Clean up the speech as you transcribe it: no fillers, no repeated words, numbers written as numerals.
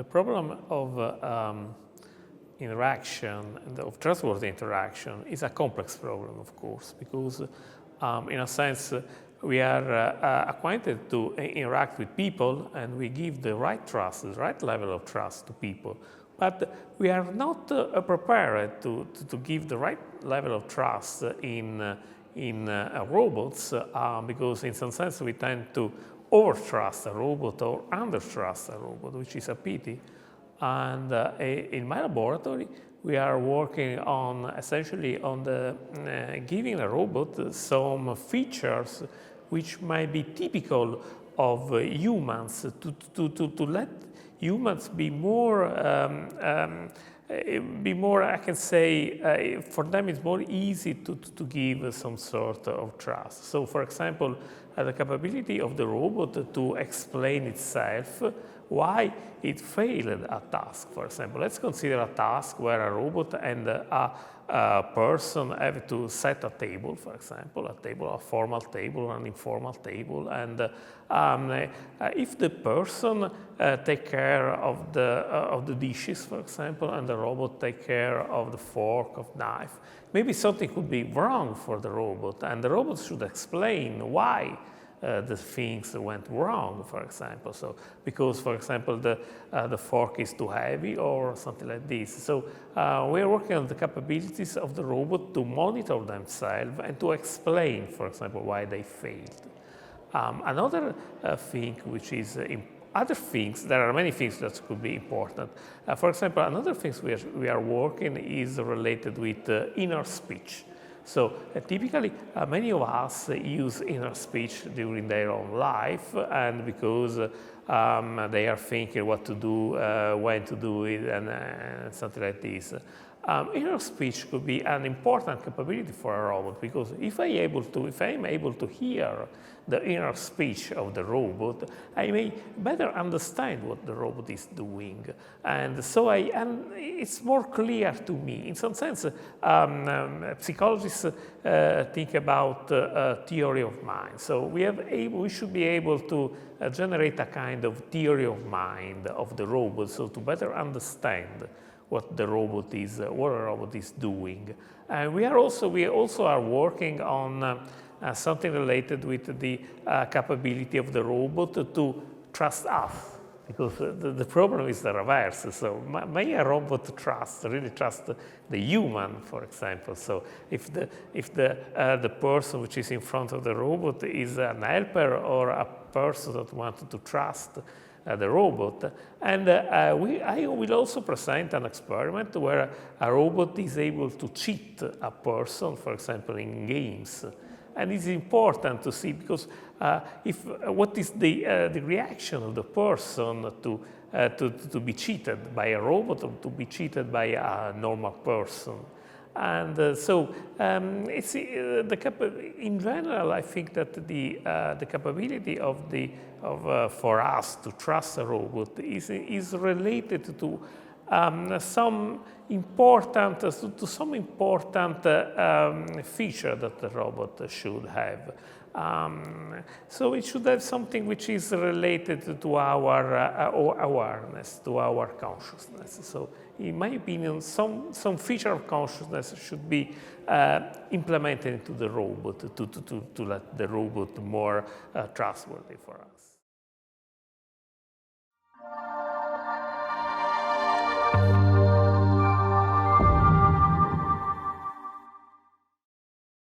problem of interaction, and of trustworthy interaction, is a complex problem, of course, because in a sense we are acquainted to interact with people, and we give the right trust, the right level of trust to people. But we are not prepared to give the right level of trust in robots, because in some sense we tend to over-trust a robot or under-trust a robot, which is a pity. And in my laboratory, we are working on essentially on the giving a robot some features which might be typical of humans, to let humans be more, I can say, for them it's more easy to give some sort of trust. So, for example, the capability of the robot to explain itself why it failed a task, for example. Let's consider a task where a robot and a person have to set a table, for example, a formal table, an informal table, and if the person take care of the dishes, for example, and the robot take care of the fork, of knife, maybe something could be wrong for the robot, and the robot should explain why the things went wrong, for example. So, because, for example, the fork is too heavy or something like this. So, we are working on the capabilities of the robot to monitor themselves and to explain, for example, why they failed. Another thing which is other things, there are many things that could be important. For example, another thing we are working is related with inner speech. So typically, many of us use inner speech during their own life, and because they are thinking what to do, when to do it, and something like this. Inner speech could be an important capability for a robot, because if I'm able to hear the inner speech of the robot, I may better understand what the robot is doing, and so it's more clear to me. In some sense, psychologists think about theory of mind. So we should be able to generate a kind of theory of mind of the robot, so to better understand what the robot is doing. And we also are working on something related with the capability of the robot to trust us, because the problem is the reverse. So may a robot really trust the human, for example? So if the person which is in front of the robot is an helper or a person that wanted to trust the robot. And I will also present an experiment where a robot is able to cheat a person, for example, in games. And it's important to see, because what is the reaction of the person to be cheated by a robot or to be cheated by a normal person. And so in general, I think that the capability for us to trust a robot is related to some important feature that the robot should have. So it should have something which is related to our awareness, to our consciousness. So, in my opinion, some feature of consciousness should be implemented into the robot to let the robot more trustworthy for us.